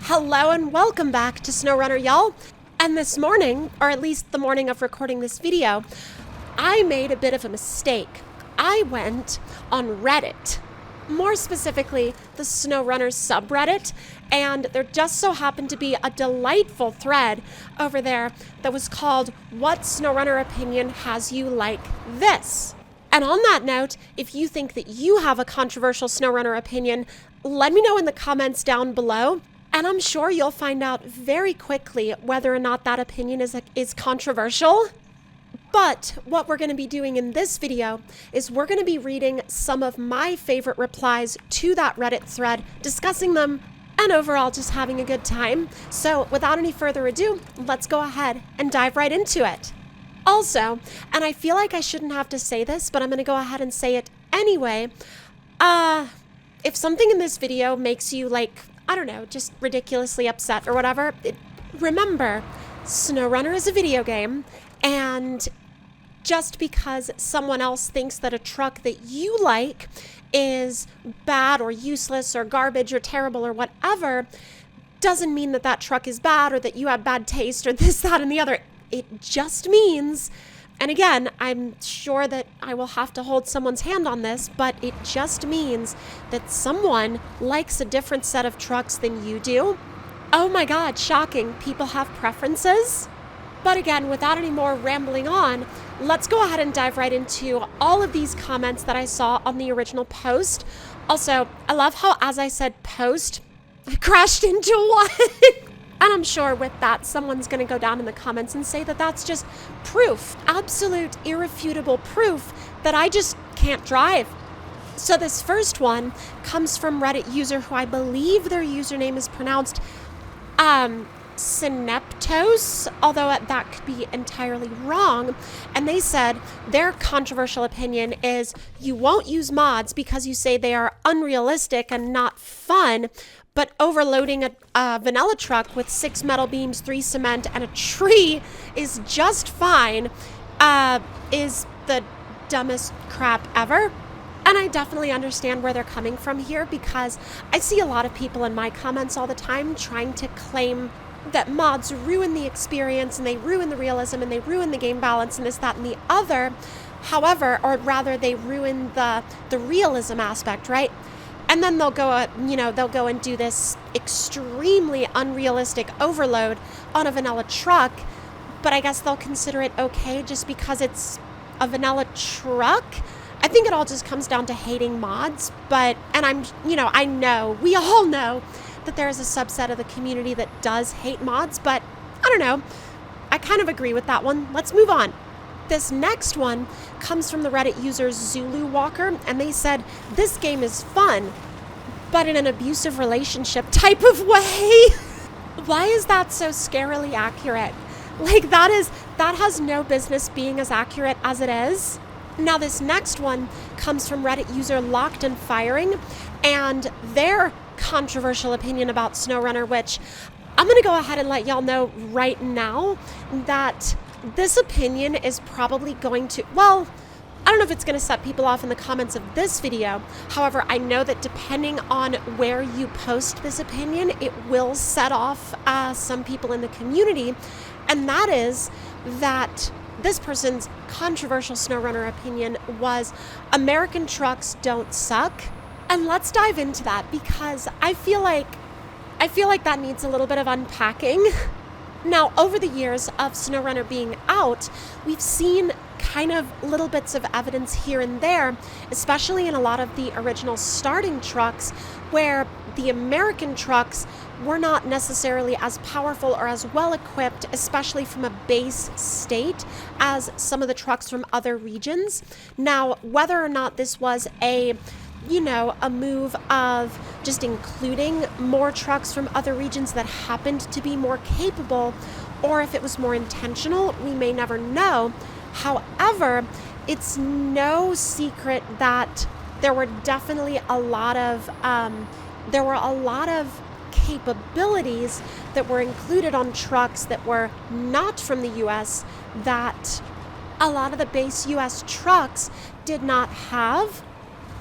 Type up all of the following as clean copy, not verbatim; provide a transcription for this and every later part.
Hello and welcome back to SnowRunner, y'all. And this morning, or at least the morning of recording this video, I made a bit of a mistake. I went on Reddit, more specifically the SnowRunner subreddit, and there just so happened to be a delightful thread over there that was called "What SnowRunner Opinion Has You Like This?" And on that note, if you think that you have a controversial SnowRunner opinion, let me know in the comments down below. And I'm sure you'll find out very quickly whether or not that opinion is controversial. But what we're going to be doing in this video is we're going to be reading some of my favorite replies to that Reddit thread, discussing them, and overall just having a good time. So without any further ado, let's go ahead and dive right into it. Also, and I feel like I shouldn't have to say this, but I'm going to go ahead and say it anyway. If something in this video makes you I don't know, just ridiculously upset or whatever, remember, SnowRunner is a video game, and just because someone else thinks that a truck that you like is bad or useless or garbage or terrible or whatever, doesn't mean that that truck is bad or that you have bad taste or this, that, and the other. It just means, and again, I'm sure that I will have to hold someone's hand on this, but it just means that someone likes a different set of trucks than you do. Oh my God, shocking. People have preferences. But again, without any more rambling on, let's go ahead and dive right into all of these comments that I saw on the original post. Also, I love how, as I said post, I crashed into one. And I'm sure with that, someone's going to go down in the comments and say that that's just proof, absolute irrefutable proof that I just can't drive. So this first one comes from Reddit user who I believe their username is pronounced Syneptos, although that could be entirely wrong. And they said their controversial opinion is you won't use mods because you say they are unrealistic and not fun, but overloading a vanilla truck with 6 metal beams, 3 cement, and a tree is just fine, is the dumbest crap ever. And I definitely understand where they're coming from here, because I see a lot of people in my comments all the time trying to claim that mods ruin the experience and they ruin the realism and they ruin the game balance and this, that, and the other. However, or rather they ruin the realism aspect, right? And then they'll go and do this extremely unrealistic overload on a vanilla truck, but I guess they'll consider it okay just because it's a vanilla truck. I think it all just comes down to hating mods, and I know, we all know that there is a subset of the community that does hate mods, but I don't know. I kind of agree with that one. Let's move on. This next one comes from the Reddit user Zulu Walker, and they said, this game is fun, but in an abusive relationship type of way. Why is that so scarily accurate? That has no business being as accurate as it is. Now this next one comes from Reddit user Locked and Firing, and their controversial opinion about SnowRunner, which I'm going to go ahead and let y'all know right now that this opinion is probably going to, I don't know if it's going to set people off in the comments of this video. However, I know that depending on where you post this opinion, it will set off some people in the community. And that is that this person's controversial SnowRunner opinion was American trucks don't suck. And let's dive into that, because I feel like that needs a little bit of unpacking. Now, over the years of SnowRunner being out, we've seen kind of little bits of evidence here and there, especially in a lot of the original starting trucks, where the American trucks were not necessarily as powerful or as well equipped, especially from a base state, as some of the trucks from other regions. Now, whether or not this was a move of just including more trucks from other regions that happened to be more capable, or if it was more intentional, we may never know. However, it's no secret that there were definitely a lot of capabilities that were included on trucks that were not from the US that a lot of the base US trucks did not have.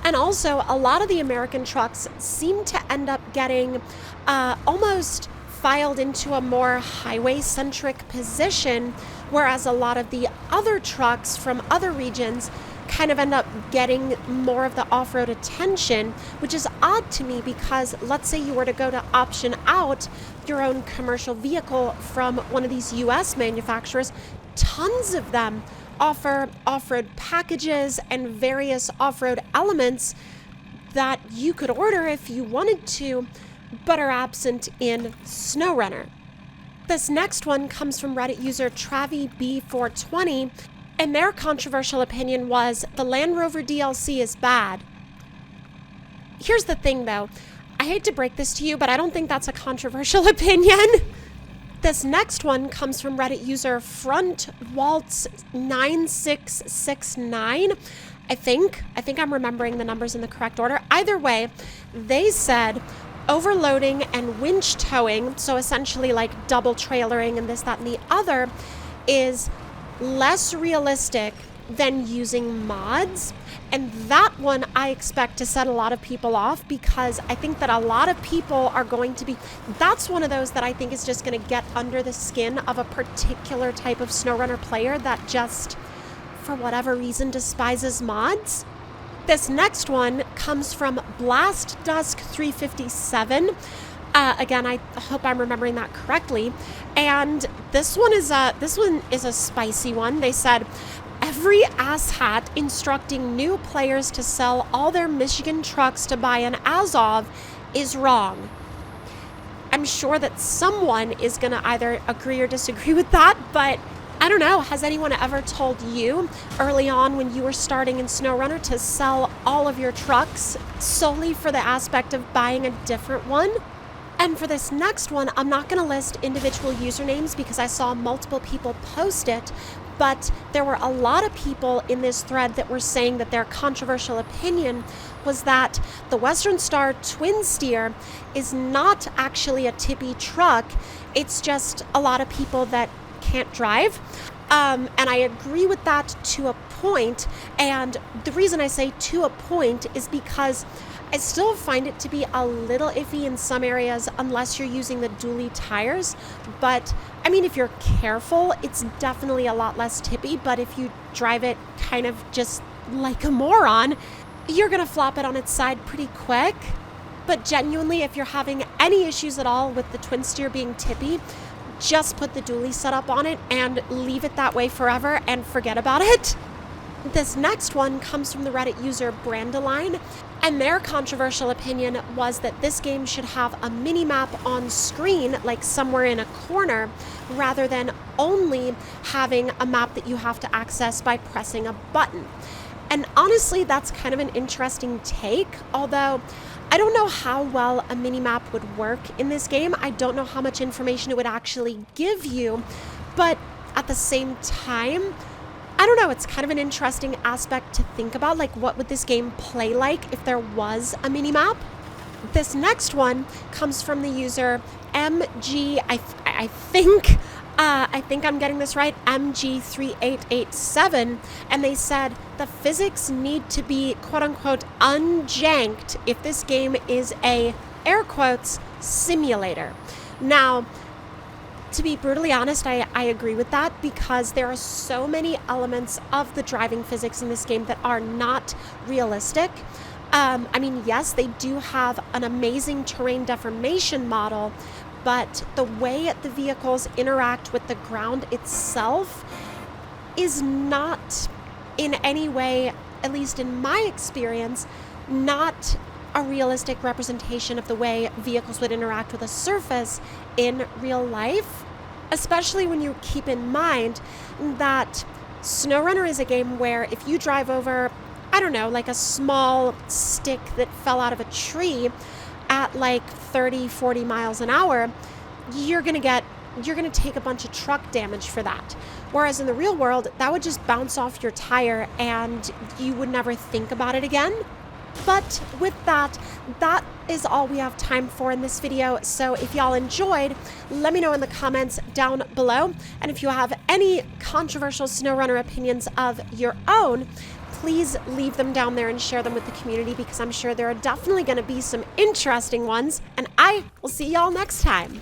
And also, a lot of the American trucks seem to end up getting almost filed into a more highway-centric position, whereas a lot of the other trucks from other regions kind of end up getting more of the off-road attention, which is odd to me because let's say you were to go to option out your own commercial vehicle from one of these US manufacturers, tons of them offer off-road packages and various off-road elements that you could order if you wanted to, but are absent in SnowRunner. This next one comes from Reddit user TraviB420, and their controversial opinion was the Land Rover DLC is bad. Here's the thing though, I hate to break this to you, but I don't think that's a controversial opinion. This next one comes from Reddit user FrontWaltz9669. I think I'm remembering the numbers in the correct order. Either way, they said overloading and winch towing, so essentially like double trailering and this, that, and the other, is less realistic than using mods. And that one I expect to set a lot of people off because I think that a lot of people are going to be, that's one of those that I think is just going to get under the skin of a particular type of SnowRunner player that just, for whatever reason, despises mods. This next one comes from BlastDusk357. Again, I hope I'm remembering that correctly. And this one is a spicy one. They said, every asshat instructing new players to sell all their Michigan trucks to buy an Azov is wrong. I'm sure that someone is going to either agree or disagree with that, but I don't know. Has anyone ever told you early on when you were starting in SnowRunner to sell all of your trucks solely for the aspect of buying a different one? And for this next one, I'm not going to list individual usernames because I saw multiple people post it, but there were a lot of people in this thread that were saying that their controversial opinion was that the Western Star Twin Steer is not actually a tippy truck. It's just a lot of people that can't drive. And I agree with that to a point. And the reason I say to a point is because I still find it to be a little iffy in some areas unless you're using the dually tires. But I mean, if you're careful, it's definitely a lot less tippy. But if you drive it kind of just like a moron, you're going to flop it on its side pretty quick. But genuinely, if you're having any issues at all with the twin steer being tippy, just put the dually setup on it and leave it that way forever and forget about it. This next one comes from the Reddit user Brandeline, and their controversial opinion was that this game should have a mini-map on screen, like somewhere in a corner, rather than only having a map that you have to access by pressing a button. And honestly, that's kind of an interesting take, although I don't know how well a mini-map would work in this game. I don't know how much information it would actually give you, but at the same time, I don't know, it's kind of an interesting aspect to think about, like what would this game play like if there was a mini-map? This next one comes from the user MG, I think I'm getting this right, MG3887, and they said the physics need to be quote-unquote unjanked if this game is a, air quotes, simulator. Now, to be brutally honest, I agree with that because there are so many elements of the driving physics in this game that are not realistic. I mean, yes, they do have an amazing terrain deformation model, but the way the vehicles interact with the ground itself is not in any way, at least in my experience, not a realistic representation of the way vehicles would interact with a surface in real life, especially when you keep in mind that SnowRunner is a game where if you drive over, I don't know, like a small stick that fell out of a tree at like 30, 40 miles an hour, you're going to take a bunch of truck damage for that. Whereas in the real world, that would just bounce off your tire and you would never think about it again. But with that is all we have time for in this video. So if y'all enjoyed, let me know in the comments down below. And if you have any controversial SnowRunner opinions of your own, please leave them down there and share them with the community because I'm sure there are definitely going to be some interesting ones. And I will see y'all next time.